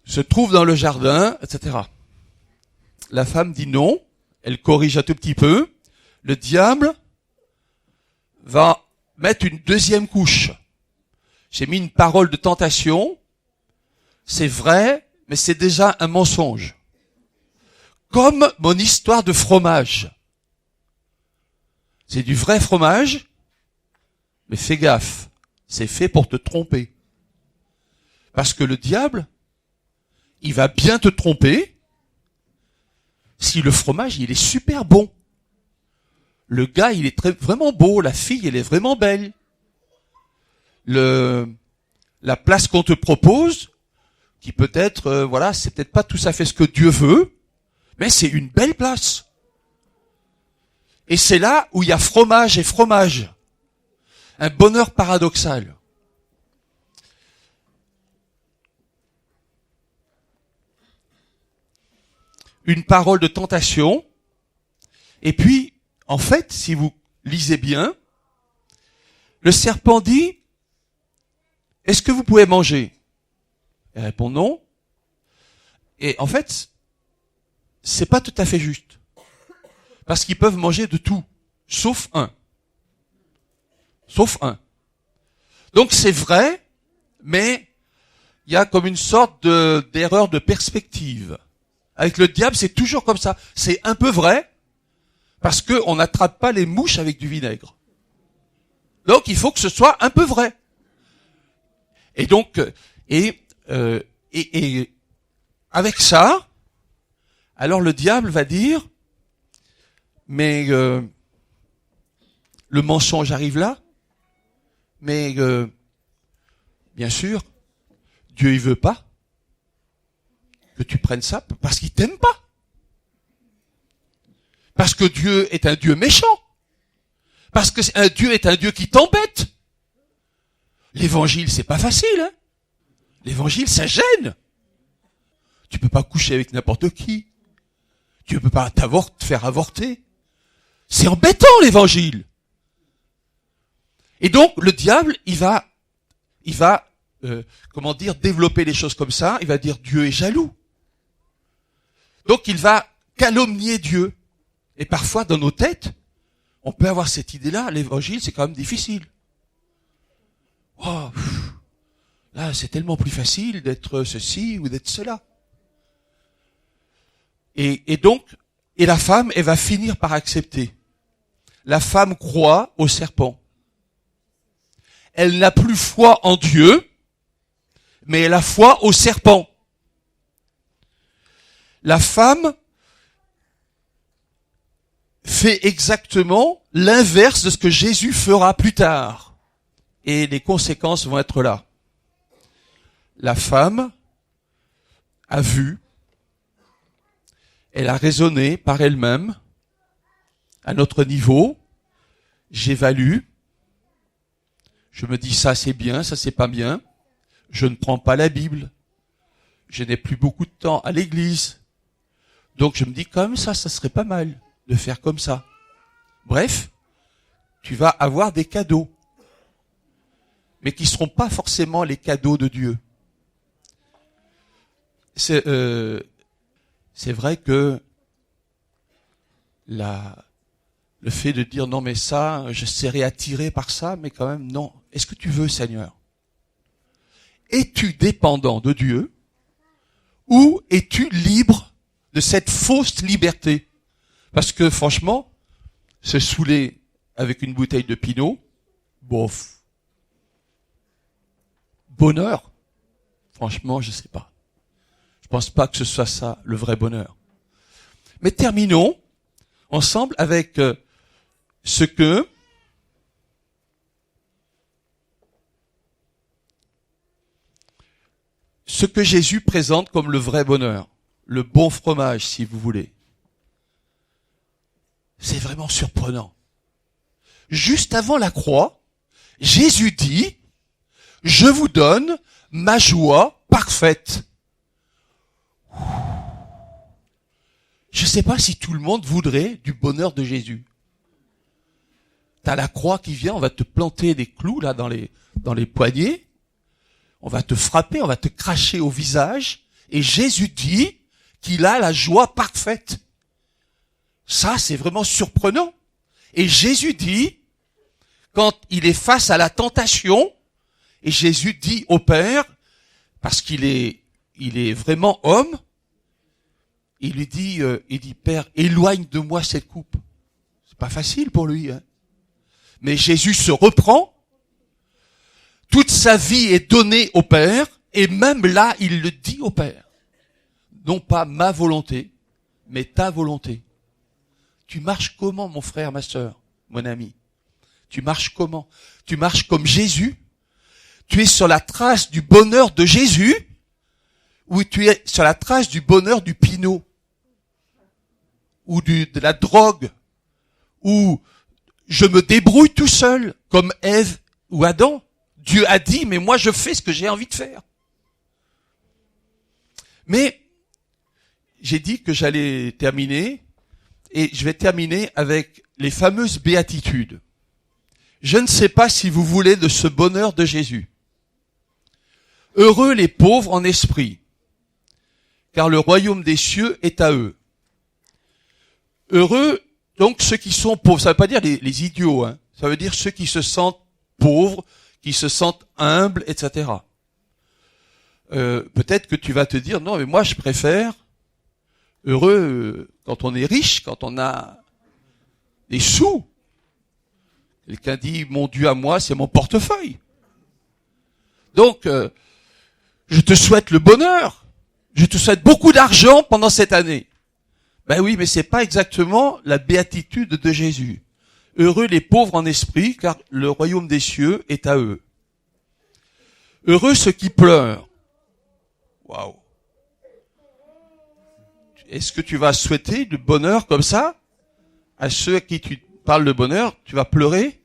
se trouve dans le jardin, etc. La femme dit non, elle corrige un tout petit peu. Le diable va mettre une deuxième couche. J'ai mis une parole de tentation, c'est vrai, mais c'est déjà un mensonge. Comme mon histoire de fromage. C'est du vrai fromage, mais fais gaffe, c'est fait pour te tromper. Parce que le diable, il va bien te tromper si le fromage, il est super bon. Le gars, il est vraiment beau, la fille, elle est vraiment belle. La place qu'on te propose, qui peut-être, voilà, c'est peut-être pas tout à fait ce que Dieu veut, mais c'est une belle place. Et c'est là où il y a fromage et fromage. Un bonheur paradoxal. Une parole de tentation. Et puis, en fait, si vous lisez bien, le serpent dit, est-ce que vous pouvez manger? Elle répond non. Et en fait, c'est pas tout à fait juste. Parce qu'ils peuvent manger de tout, sauf un. Sauf un. Donc c'est vrai, mais il y a comme une sorte d'erreur de perspective. Avec le diable, c'est toujours comme ça. C'est un peu vrai, parce qu'on n'attrape pas les mouches avec du vinaigre. Donc il faut que ce soit un peu vrai. Et donc, et avec ça, alors le diable va dire, mais le mensonge arrive là, mais bien sûr, Dieu il veut pas que tu prennes ça parce qu'il t'aime pas. Parce que Dieu est un Dieu méchant. Parce que Dieu est un Dieu qui t'embête. L'évangile, c'est pas facile, hein. L'évangile, ça gêne. Tu peux pas coucher avec n'importe qui. Tu peux pas te faire avorter. C'est embêtant, l'évangile. Et donc, le diable, il va développer les choses comme ça. Il va dire Dieu est jaloux. Donc, il va calomnier Dieu. Et parfois, dans nos têtes, on peut avoir cette idée-là. L'évangile, c'est quand même difficile. Oh, là, c'est tellement plus facile d'être ceci ou d'être cela. Et donc, la femme, elle va finir par accepter. La femme croit au serpent. Elle n'a plus foi en Dieu, mais elle a foi au serpent. La femme fait exactement l'inverse de ce que Jésus fera plus tard. Et les conséquences vont être là. La femme a vu, elle a raisonné par elle-même, à notre niveau, j'évalue, je me dis ça c'est bien, ça c'est pas bien, je ne prends pas la Bible, je n'ai plus beaucoup de temps à l'église, donc je me dis comme ça serait pas mal de faire comme ça. Bref, tu vas avoir des cadeaux, mais qui ne seront pas forcément les cadeaux de Dieu. C'est vrai que le fait de dire non mais ça, je serai attiré par ça, mais quand même non. Est-ce que tu veux, Seigneur? Es-tu dépendant de Dieu ou es-tu libre de cette fausse liberté? Parce que franchement, se saouler avec une bouteille de Pinot, bof. Bonheur? Franchement, je sais pas. Je pense pas que ce soit ça, le vrai bonheur. Mais terminons ensemble avec ce que Jésus présente comme le vrai bonheur, le bon fromage, si vous voulez. C'est vraiment surprenant. Juste avant la croix, Jésus dit, « Je vous donne ma joie parfaite. » Je ne sais pas si tout le monde voudrait du bonheur de Jésus. T'as la croix qui vient, on va te planter des clous là dans les poignets, on va te frapper, on va te cracher au visage, et Jésus dit qu'il a la joie parfaite. Ça, c'est vraiment surprenant. Et Jésus dit, quand il est face à la tentation, et Jésus dit au Père, parce qu'il est vraiment homme, il dit, Père, éloigne de moi cette coupe. C'est pas facile pour lui, hein. Mais Jésus se reprend. Toute sa vie est donnée au Père, et même là, il le dit au Père. Non pas ma volonté, mais ta volonté. Tu marches comment, mon frère, ma sœur, mon ami? Tu marches comment? Tu marches comme Jésus? Tu es sur la trace du bonheur de Jésus? Ou tu es sur la trace du bonheur du Pinot? Ou de la drogue? Ou je me débrouille tout seul, comme Ève ou Adam? Dieu a dit, mais moi je fais ce que j'ai envie de faire. Mais j'ai dit que j'allais terminer, et je vais terminer avec les fameuses béatitudes. Je ne sais pas si vous voulez de ce bonheur de Jésus. Heureux les pauvres en esprit, car le royaume des cieux est à eux. Heureux, donc, ceux qui sont pauvres. Ça ne veut pas dire les idiots, hein. Ça veut dire ceux qui se sentent pauvres, qui se sentent humbles, etc. Peut-être que tu vas te dire, non, mais moi je préfère heureux quand on est riche, quand on a des sous. Quelqu'un dit, mon Dieu à moi, c'est mon portefeuille. Donc, je te souhaite le bonheur. Je te souhaite beaucoup d'argent pendant cette année. Ben oui, mais c'est pas exactement la béatitude de Jésus. Heureux les pauvres en esprit, car le royaume des cieux est à eux. Heureux ceux qui pleurent. Waouh. Est-ce que tu vas souhaiter du bonheur comme ça? À ceux à qui tu parles de bonheur, tu vas pleurer?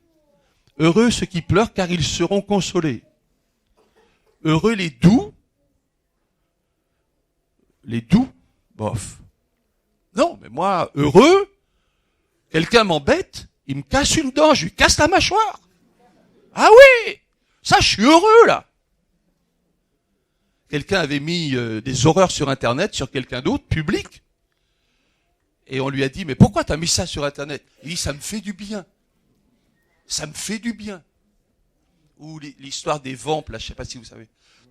Heureux ceux qui pleurent, car ils seront consolés. Heureux les doux. les doux, bof. Non, mais moi, heureux, quelqu'un m'embête, il me casse une dent, je lui casse la mâchoire. Ah oui, ça, je suis heureux, là. Quelqu'un avait mis des horreurs sur Internet, sur quelqu'un d'autre, public. Et on lui a dit, mais pourquoi t'as mis ça sur Internet? Il dit, ça me fait du bien. Ça me fait du bien. Ou l'histoire des vampes, là, je sais pas si vous savez.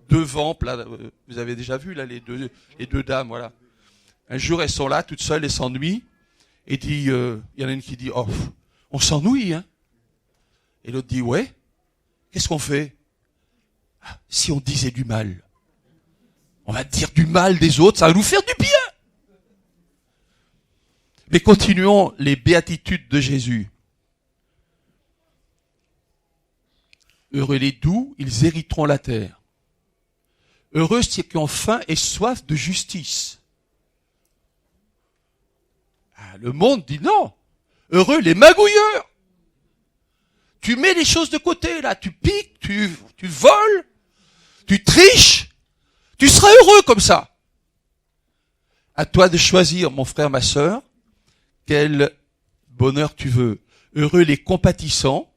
2 vampes, là, vous avez déjà vu, là, les deux dames, voilà. Un jour, elles sont là, toutes seules, elles s'ennuient. Et dit, y en a une qui dit, oh, on s'ennuie, hein. Et l'autre dit, ouais. Qu'est-ce qu'on fait? Ah, si on disait du mal. On va dire du mal des autres, ça va nous faire du bien. Mais continuons les béatitudes de Jésus. Heureux les doux, ils hériteront la terre. Heureux ceux qui ont faim et soif de justice. Ah, le monde dit non. Heureux les magouilleurs. Tu mets les choses de côté, là. Tu piques, tu voles, tu triches. Tu seras heureux comme ça. À toi de choisir, mon frère, ma sœur, quel bonheur tu veux. Heureux les compatissants,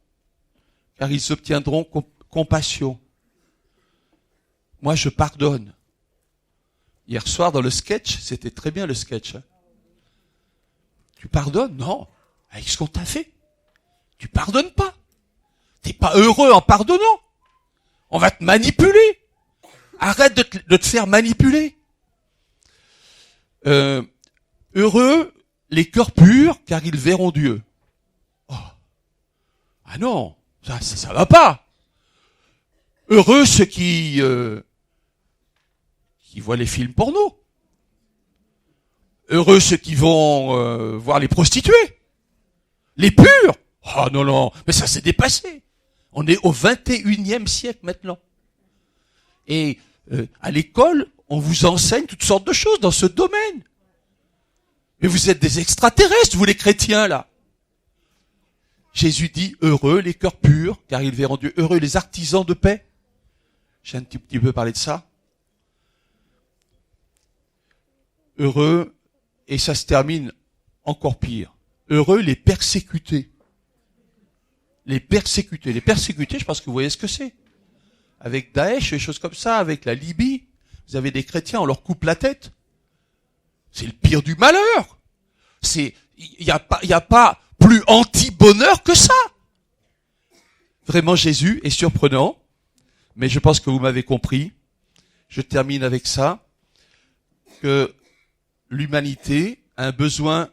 car ils obtiendront compassion. Moi, je pardonne. Hier soir, dans le sketch, c'était très bien le sketch. Hein. Tu pardonnes? Non. Avec ce qu'on t'a fait. Tu pardonnes pas. T'es pas heureux en pardonnant. On va te manipuler. Arrête de te faire manipuler. Heureux les cœurs purs, car ils verront Dieu. Oh. Ah non, ça va pas. Heureux ceux qui voient les films porno. Heureux ceux qui vont voir les prostituées. Les purs. Oh non, mais ça s'est dépassé. On est au 21e siècle maintenant. Et à l'école, on vous enseigne toutes sortes de choses dans ce domaine. Mais vous êtes des extraterrestres, vous les chrétiens, là. Jésus dit, heureux les cœurs purs, car ils verront Dieu. Heureux les artisans de paix. J'ai un petit peu parlé de ça. Heureux, et ça se termine encore pire. Heureux les persécutés. Les persécutés, je pense que vous voyez ce que c'est. Avec Daesh, des choses comme ça, avec la Libye, vous avez des chrétiens, on leur coupe la tête. C'est le pire du malheur. Il y a pas plus anti-bonheur que ça. Vraiment, Jésus est surprenant, mais je pense que vous m'avez compris. Je termine avec ça, que l'humanité a un besoin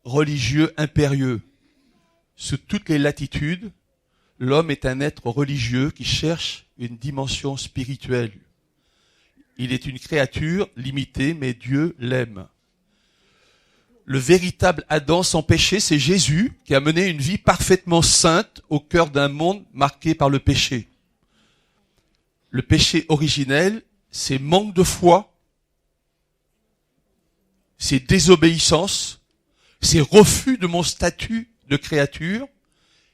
religieux impérieux. Sous toutes les latitudes, l'homme est un être religieux qui cherche une dimension spirituelle. Il est une créature limitée, mais Dieu l'aime. Le véritable Adam sans péché, c'est Jésus qui a mené une vie parfaitement sainte au cœur d'un monde marqué par le péché. Le péché originel, c'est manque de foi, c'est désobéissance, c'est refus de mon statut de créature.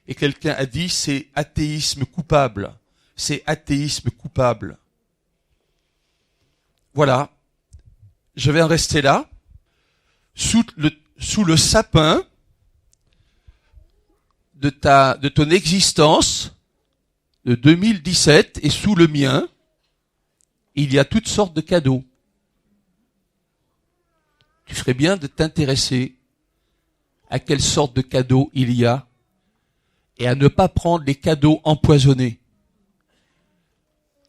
Et quelqu'un a dit, c'est athéisme coupable. C'est athéisme coupable. Voilà. Je vais en rester là. Sous le sapin de ton existence de 2017 et sous le mien, il y a toutes sortes de cadeaux. Tu ferais bien de t'intéresser à quelle sorte de cadeaux il y a et à ne pas prendre les cadeaux empoisonnés.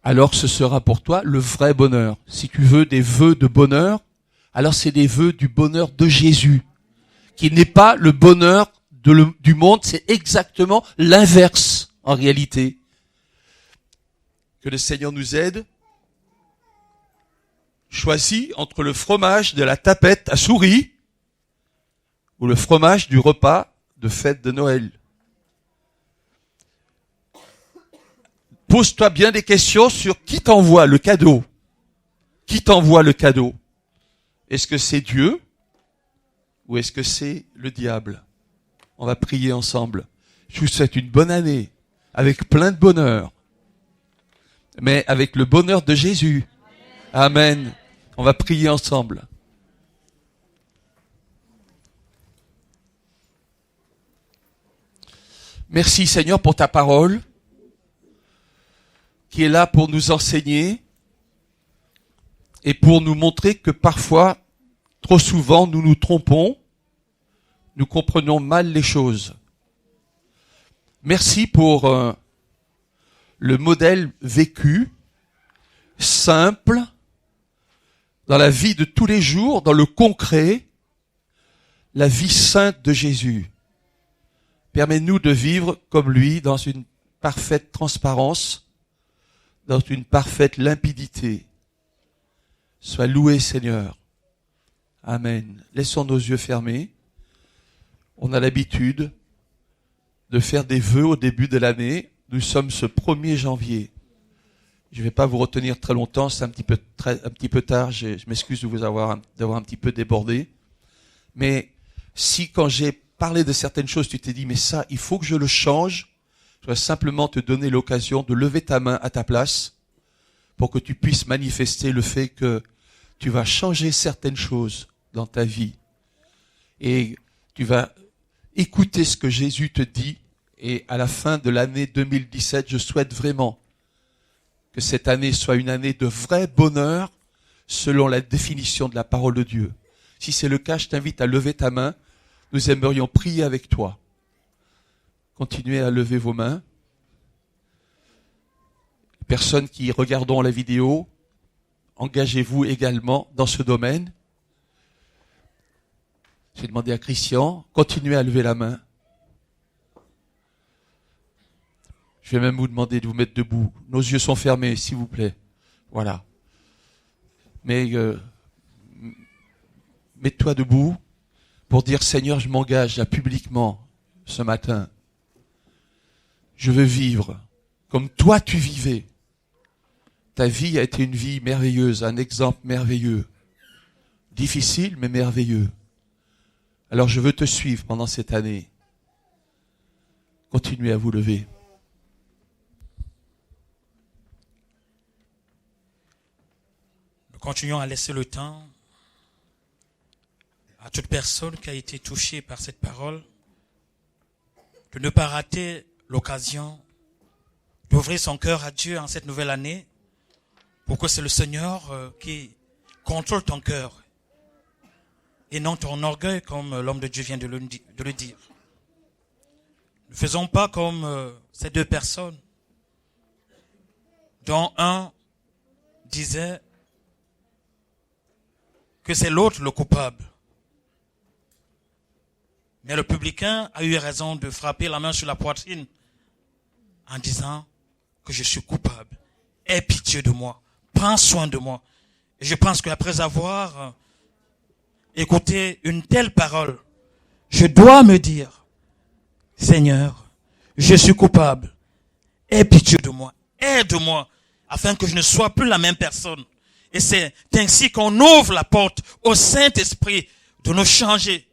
Alors ce sera pour toi le vrai bonheur. Si tu veux des vœux de bonheur, alors c'est des vœux du bonheur de Jésus, qui n'est pas le bonheur du monde, c'est exactement l'inverse en réalité. Que le Seigneur nous aide. Choisis entre le fromage de la tapette à souris ou le fromage du repas de fête de Noël. Pose-toi bien des questions sur qui t'envoie le cadeau. Qui t'envoie le cadeau? Est-ce que c'est Dieu ou est-ce que c'est le diable? On va prier ensemble. Je vous souhaite une bonne année avec plein de bonheur, mais avec le bonheur de Jésus. Amen. On va prier ensemble. Merci Seigneur pour ta parole qui est là pour nous enseigner et pour nous montrer que parfois, trop souvent, nous nous trompons, nous comprenons mal les choses. Merci pour le modèle vécu, simple, dans la vie de tous les jours, dans le concret, la vie sainte de Jésus. Permets-nous de vivre comme lui, dans une parfaite transparence, dans une parfaite limpidité. Sois loué, Seigneur. Amen. Laissons nos yeux fermés. On a l'habitude de faire des vœux au début de l'année. Nous sommes ce 1er janvier. Je ne vais pas vous retenir très longtemps, c'est un petit peu tard. Je m'excuse de vous d'avoir un petit peu débordé. Mais si quand j'ai parlé de certaines choses, tu t'es dit, mais ça, il faut que je le change, je vais simplement te donner l'occasion de lever ta main à ta place pour que tu puisses manifester le fait que tu vas changer certaines choses dans ta vie. Et tu vas écouter ce que Jésus te dit. Et à la fin de l'année 2017, je souhaite vraiment que cette année soit une année de vrai bonheur selon la définition de la parole de Dieu. Si c'est le cas, je t'invite à lever ta main. Nous aimerions prier avec toi. Continuez à lever vos mains. Personnes qui regardent la vidéo, engagez-vous également dans ce domaine. J'ai demandé à Christian, continuez à lever la main. Je vais même vous demander de vous mettre debout. Nos yeux sont fermés, s'il vous plaît. Voilà. Mais mets-toi debout pour dire, Seigneur, je m'engage là publiquement ce matin. Je veux vivre comme toi tu vivais. Ta vie a été une vie merveilleuse, un exemple merveilleux. Difficile, mais merveilleux. Alors je veux te suivre pendant cette année. Continuez à vous lever. Nous continuons à laisser le temps à toute personne qui a été touchée par cette parole de ne pas rater l'occasion d'ouvrir son cœur à Dieu en cette nouvelle année, pour que c'est le Seigneur qui contrôle ton cœur et non ton orgueil, comme l'homme de Dieu vient de le dire. Ne faisons pas comme ces deux personnes, dont un disait que c'est l'autre le coupable. Mais le publicain a eu raison de frapper la main sur la poitrine en disant que je suis coupable. Aie pitié de moi. Prends soin de moi. Et je pense qu'après avoir écouté une telle parole, je dois me dire, Seigneur, je suis coupable. Aie pitié de moi. Aide-moi afin que je ne sois plus la même personne. Et c'est ainsi qu'on ouvre la porte au Saint-Esprit de nous changer.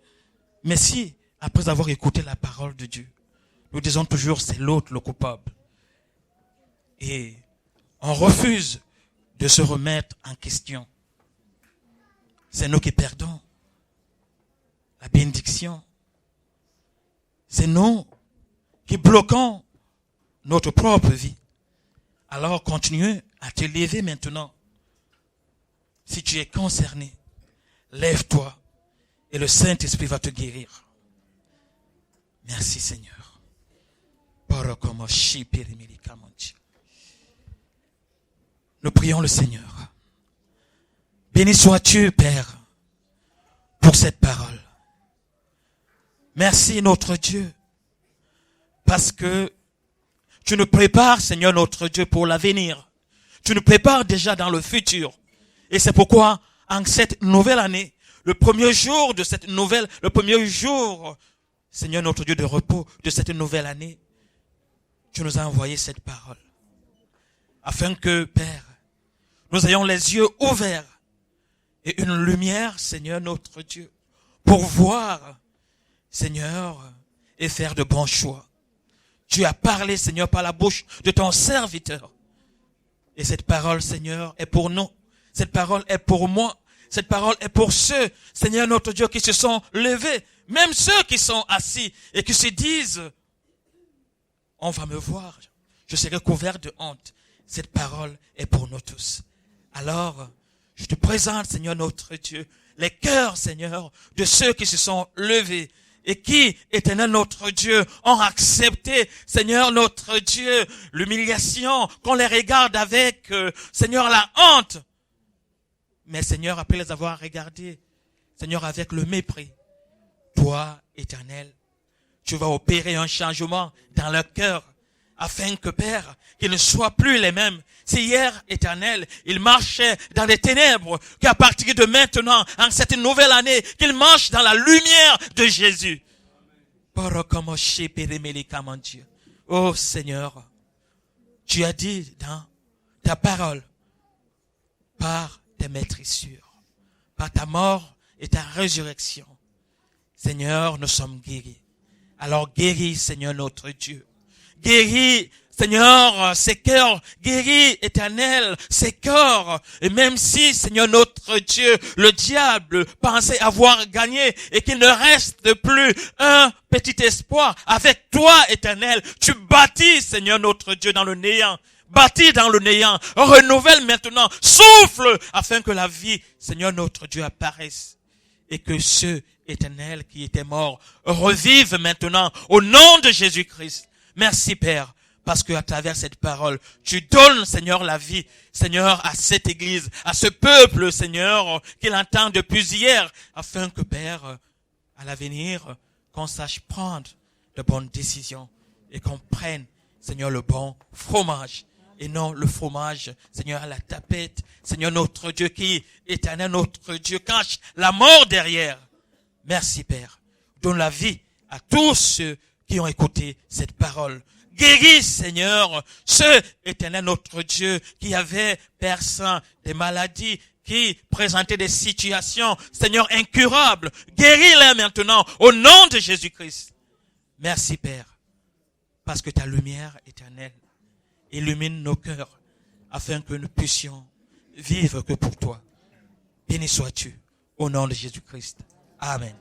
Mais si, après avoir écouté la parole de Dieu, nous disons toujours c'est l'autre le coupable, et on refuse de se remettre en question, c'est nous qui perdons la bénédiction. C'est nous qui bloquons notre propre vie. Alors continue à te lever maintenant. Si tu es concerné, lève-toi et le Saint-Esprit va te guérir. Merci Seigneur. Nous prions le Seigneur. Béni sois-tu, Père, pour cette parole. Merci notre Dieu, parce que tu nous prépares, Seigneur notre Dieu, pour l'avenir. Tu nous prépares déjà dans le futur. Et c'est pourquoi, en cette nouvelle année, le premier jour, Seigneur notre Dieu, de repos de cette nouvelle année, tu nous as envoyé cette parole. Afin que, Père, nous ayons les yeux ouverts et une lumière, Seigneur notre Dieu, pour voir, Seigneur, et faire de bons choix. Tu as parlé, Seigneur, par la bouche de ton serviteur. Et cette parole, Seigneur, est pour nous. Cette parole est pour moi. Cette parole est pour ceux, Seigneur notre Dieu, qui se sont levés. Même ceux qui sont assis et qui se disent, on va me voir, je serai couvert de honte. Cette parole est pour nous tous. Alors, je te présente, Seigneur notre Dieu, les cœurs, Seigneur, de ceux qui se sont levés et qui, éternel notre Dieu, ont accepté, Seigneur notre Dieu, l'humiliation, qu'on les regarde avec, Seigneur, la honte. Mais Seigneur, après les avoir regardés, Seigneur, avec le mépris, toi, éternel, tu vas opérer un changement dans leur cœur, afin que, Père, qu'ils ne soient plus les mêmes. Si hier, éternel, ils marchaient dans les ténèbres, qu'à partir de maintenant, en cette nouvelle année, qu'ils marchent dans la lumière de Jésus. Oh Seigneur, tu as dit dans ta parole, par tes maîtrissures, par ta mort et ta résurrection, Seigneur, nous sommes guéris. Alors guéris, Seigneur notre Dieu. Guéris, Seigneur, ces cœurs, guéris, éternel, ces corps. Et même si, Seigneur notre Dieu, le diable pensait avoir gagné et qu'il ne reste plus un petit espoir, avec toi, éternel, tu bâtis, Seigneur notre Dieu, dans le néant. Bâtis dans le néant. Renouvelle maintenant. Souffle afin que la vie, Seigneur notre Dieu, apparaisse. Et que ceux, éternels, qui étaient morts, revivent maintenant au nom de Jésus-Christ. Merci, Père, parce que à travers cette parole, tu donnes, Seigneur, la vie, Seigneur, à cette église, à ce peuple, Seigneur, qu'il entend depuis hier, afin que, Père, à l'avenir, qu'on sache prendre de bonnes décisions et qu'on prenne, Seigneur, le bon fromage et non le fromage, Seigneur, à la tapette, Seigneur, notre Dieu qui, éternel, notre Dieu, cache la mort derrière. Merci, Père. Donne la vie à tous ceux qui ont écouté cette parole. Guéris, Seigneur, ceux, éternel notre Dieu, qui avaient, Père Saint, des maladies, qui présentaient des situations, Seigneur, incurables. Guéris-les maintenant, au nom de Jésus-Christ. Merci, Père, parce que ta lumière éternelle illumine nos cœurs, afin que nous puissions vivre que pour toi. Béni sois-tu, au nom de Jésus-Christ. Amen.